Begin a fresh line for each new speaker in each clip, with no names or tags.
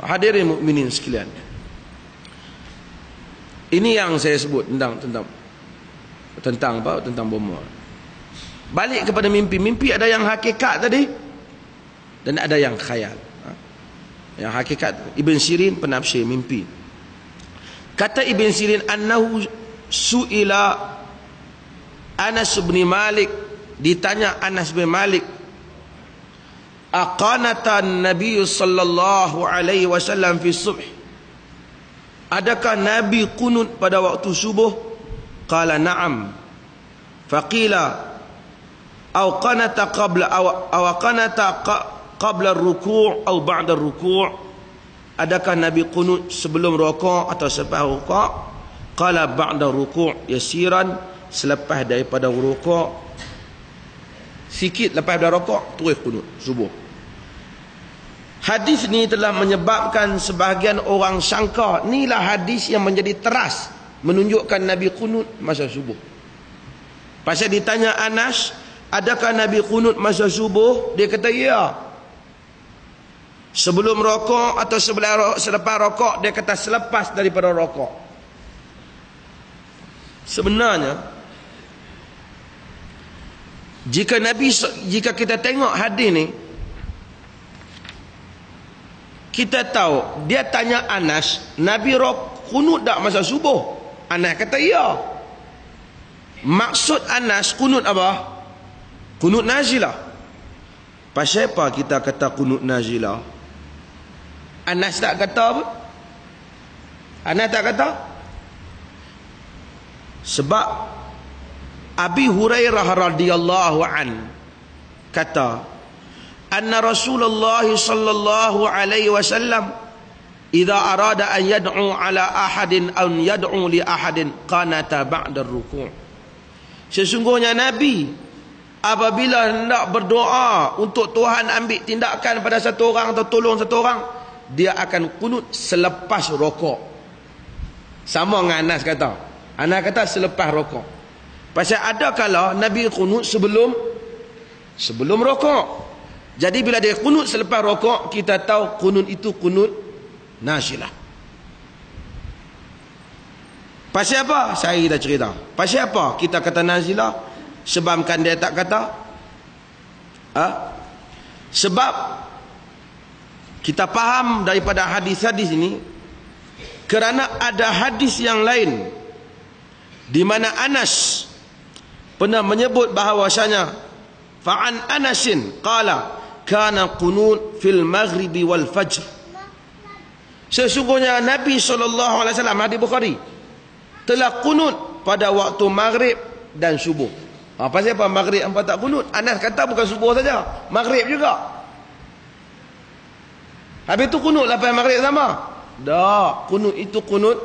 Hadirin mukminin sekalian, ini yang saya sebut tentang bomoh. Balik kepada mimpi. Mimpi ada yang hakikat tadi dan ada yang khayal. Yang hakikat, Ibn Sirin penafsir mimpi. Kata Ibn Sirin, annahu su'ila Anas bin Malik, ditanya Anas bin Malik, aqanata Nabi sallallahu alaihi wasallam fi subh, adakah Nabi kunut pada waktu subuh? Qala na'am. Faqila aw qanata qabla ar-ruku' aw ba'da ar-ruku', adakah Nabi kunut sebelum rukuk atau selepas rukuk? Qala ba'da ruku' yasiran, selepas daripada rukuk sikit, lepas dah rukuk terus kunut subuh. Hadis ni telah menyebabkan sebahagian orang sangka inilah hadis yang menjadi teras menunjukkan Nabi kunut masa subuh. Pasal ditanya Anas, adakah Nabi kunut masa subuh? Dia kata ya. Sebelum rokok atau selepas rokok? Dia kata selepas daripada rokok. Sebenarnya jika kita tengok hadis ni, kita tahu dia tanya Anas, Nabi kunut tak masa subuh? Anas kata ya. Maksud Anas kunut apa? Kunut nazilah. Pasal apa kita kata kunut nazilah? Anas tak kata apa? Anas tak kata? Sebab Abi Hurairah radhiyallahu an kata, anna Rasulullah sallallahu alaihi wasallam idza arada an yad'u ala ahadin aw yad'u li ahadin qanata ba'da ar-ruku'. Sesungguhnya Nabi apabila hendak berdoa untuk Tuhan ambil tindakan pada satu orang atau tolong satu orang, dia akan kunut selepas rukuk. Sama dengan Anas kata. Anas kata selepas rukuk. Pasal ada kala Nabi kunut sebelum rukuk. Jadi bila dia kunut selepas rukuk, kita tahu kunut itu kunut nazilah. Pasal apa? Saya dah cerita. Pasal apa kita kata nazilah? Sebabkan dia tak kata? Sebab kita faham daripada hadis-hadis ini, kerana ada hadis yang lain di mana Anas pernah menyebut bahawasanya fa'an Anasin qala kana qunut fil maghribi wal fajr. Sesungguhnya Nabi SAW, hadis Bukhari, telah kunut pada waktu maghrib dan subuh. Pasal apa maghrib hampa tak kunut? Anas kata bukan subuh saja, maghrib juga. Habis tu kunut lepas maghrib sama? Tak, kunut itu kunut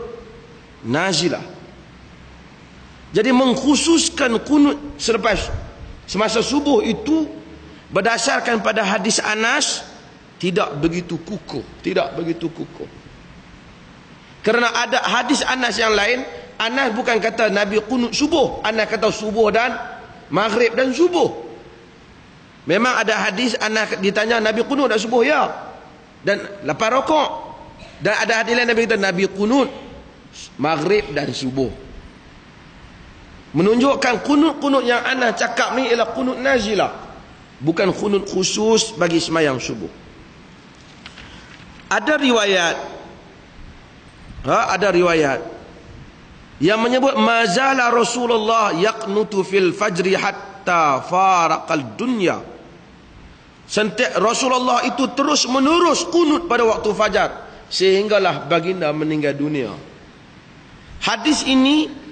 nazilah. Jadi mengkhususkan kunut semasa subuh itu berdasarkan pada hadis Anas tidak begitu kukuh, Kerana ada hadis Anas yang lain, Anas bukan kata Nabi kunut subuh, Anas kata subuh dan maghrib dan subuh. Memang ada hadis Anas ditanya Nabi kunut dan subuh ya, dan lepas rukuk. Dan ada hadis lain Nabi kata Nabi kunut maghrib dan subuh. Menunjukkan kunut-kunut yang Anas cakap ni ialah kunut nazilah, bukan kunut khusus bagi sembahyang subuh. Ada riwayat yang menyebut mazala Rasulullah yaqnutu fil fajri hatta faraqal dunya. Rasulullah itu terus menerus kunut pada waktu fajar sehinggalah baginda meninggal dunia. Hadis ini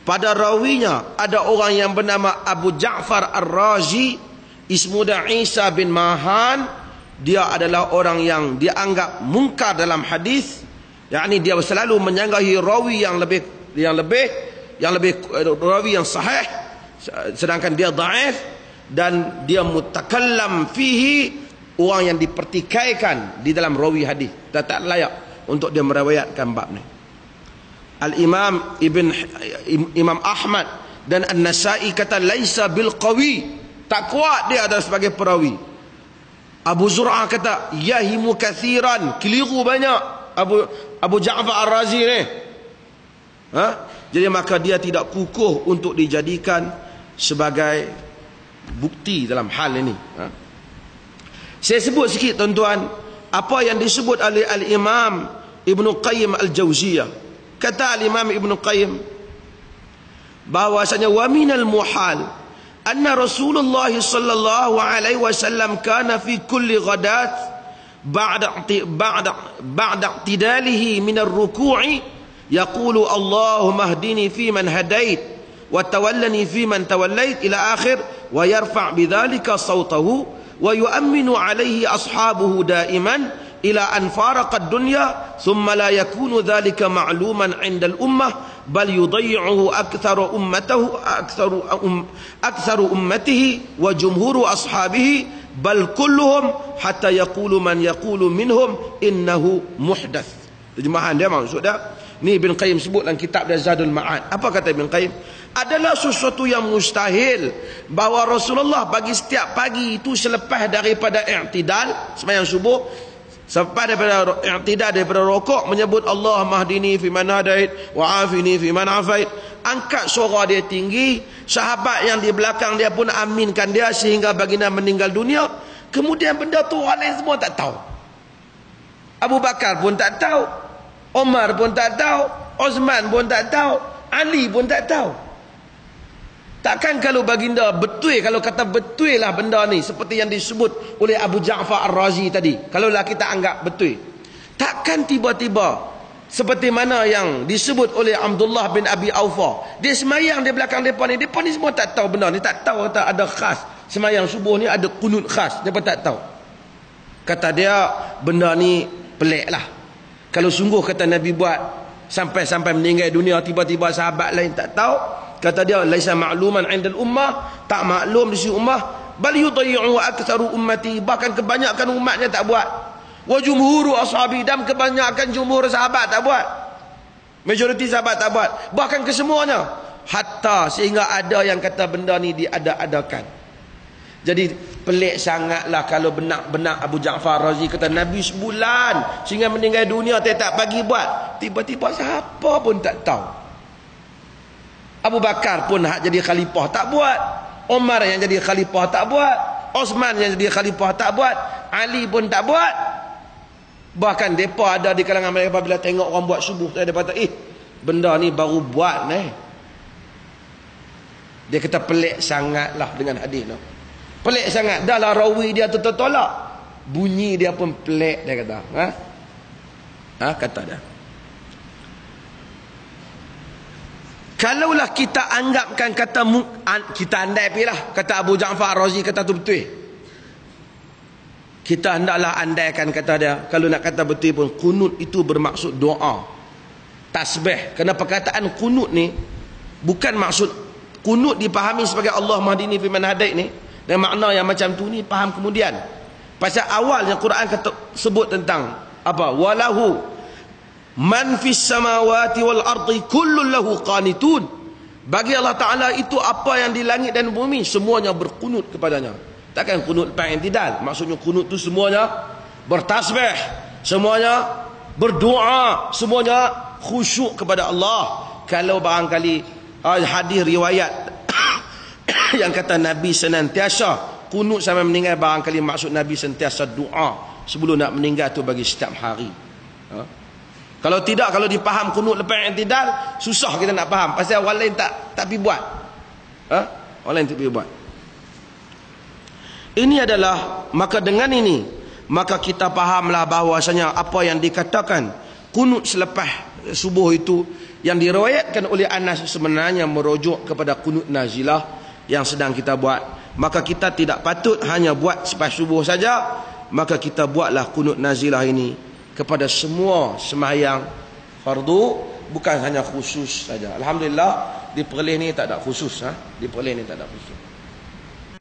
pada rawinya ada orang yang bernama Abu Ja'far Ar-Razi, ismuda Isa bin Mahan. Dia adalah orang yang dianggap mungkar dalam hadis, yakni dia selalu menyanggahi rawi yang lebih rawi yang sahih, sedangkan dia dhaif, dan dia mutakallam fihi, orang yang dipertikaikan di dalam rawi hadis, tak layak untuk dia meriwayatkan bab ni. Imam Ahmad dan An-Nasai kata laisa bil qawi, tak kuat dia adalah sebagai perawi. Abu Zur'ah kata yahimu kathiran, keliru banyak Abu Ja'far Ar-Razi ni. Jadi maka dia tidak kukuh untuk dijadikan sebagai bukti dalam hal ini. Saya sebut sikit tuan-tuan apa yang disebut oleh Al-Imam Ibn Qayyim Al-Jauziyah. Kata Al-Imam Ibn Qayyim bahwasanya wa minal muhal anna Rasulullah sallallahu alaihi wasallam kana fi kulli ghadat ba'da i'tidalihi min ar-ruku'i yaqulu Allahumma hdini fi man hadait wa tawallani fi man tawallait ila akhir wa yarfa' bidzalika sawtahu wa yu'minu alaihi ashabuhu da'iman ila an faraqa ad-dunya thumma la yakunu dhalika ma'luman 'inda al-ummah bal yudayyi'uhu aktharu ummatihi wa jumhuru ashabihi bal kulluhum hatta yaqulu man yaqulu minhum innahu muhdath. Terjemahan dia maksud dia ni Ibn Qayyim sebut dalam kitab dia Zadul Ma'ad. Apa kata Ibn Qayyim? Adalah sesuatu yang mustahil bahawa Rasulullah bagi setiap pagi itu selepas daripada i'tidal sembahyang subuh, selepas daripada i'tidal daripada rukuk menyebut Allah mahdini fi man hadait wa afini fi man afait, angkat suara dia tinggi, sahabat yang di belakang dia pun aminkan dia sehingga baginda meninggal dunia. Kemudian benda tu orang lain semua tak tahu. Abu Bakar pun tak tahu, Umar pun tak tahu, Osman pun tak tahu, Ali pun tak tahu. Takkan kalau baginda betul, kalau kata betul lah benda ni seperti yang disebut oleh Abu Ja'far Ar-Razi tadi, kalaulah kita anggap betul, takkan tiba-tiba seperti mana yang disebut oleh Abdullah bin Abi Aufa, dia semayang di belakang mereka ni semua tak tahu benda ni, tak tahu kata ada khas semayang subuh ni ada kunut khas, mereka tak tahu. Kata dia benda ni pelik lah. Kalau sungguh kata Nabi buat sampai meninggal dunia, tiba-tiba sahabat lain tak tahu, kata dia laisa ma'luman 'indal ummah, tak maklum di sisi ummah, bal yudayyi'u aktsaru ummati, bahkan kebanyakan umatnya tak buat, wa jumhuru ashabi, dan kebanyakan jumhur sahabat tak buat, majoriti sahabat tak buat, bahkan kesemuanya, hatta sehingga ada yang kata benda ni diada-adakan. Jadi pelik sangatlah kalau benak-benak Abu Ja'far Razi kata Nabi sebulan sehingga meninggal dunia tak pagi buat, tiba-tiba siapa pun tak tahu. Abu Bakar pun hak jadi khalifah tak buat, Umar yang jadi khalifah tak buat, Osman yang jadi khalifah tak buat, Ali pun tak buat. Bahkan mereka ada di kalangan mereka bila tengok orang buat subuh, dia kata benda ni baru buat ni. Dia kata pelik sangatlah dengan hadis tu. Pelik sangat. Dah lah rawi dia tu tertolak, bunyi dia pun pelik, dia kata. Kata dia. Kalaulah kita anggapkan kata kita andai pilah kata Abu Ja'far Ar-Razi kata tu betul, kita hendaklah andaikan kata dia, kalau nak kata betul pun kunut itu bermaksud doa, tasbih. Kerana perkataan kunut ni bukan maksud kunut dipahami sebagai Allah mahdini fi man hadait ni, dan makna yang macam tu ni faham kemudian. Pasal awalnya Quran kata sebut tentang apa, walahu man fis samawati wal ardi kullun lahu qanitun, bagi Allah Ta'ala itu apa yang di langit dan bumi semuanya berkunut kepadanya. Takkan kunut lepas i'tidal, maksudnya kunut tu semuanya bertasbih, semuanya berdoa, semuanya khusyuk kepada Allah. Kalau barangkali hadis riwayat yang kata Nabi senantiasa kunut sampai meninggal, barangkali maksud Nabi sentiasa doa sebelum nak meninggal tu bagi setiap hari. Kalau tidak, kalau dipaham kunut lepas i'tidal, susah kita nak faham. Pasal orang lain tak pergi buat. Orang lain tak pergi buat. Ini adalah, maka dengan ini, maka kita fahamlah bahawasanya apa yang dikatakan kunut selepas subuh itu, yang diriwayatkan oleh Anas sebenarnya merujuk kepada kunut nazilah yang sedang kita buat. Maka kita tidak patut hanya buat selepas subuh saja, maka kita buatlah kunut nazilah ini kepada semua sembahyang fardu, bukan hanya khusus saja. Alhamdulillah di Perlis ni tak ada khusus, di Perlis ni tak ada khusus.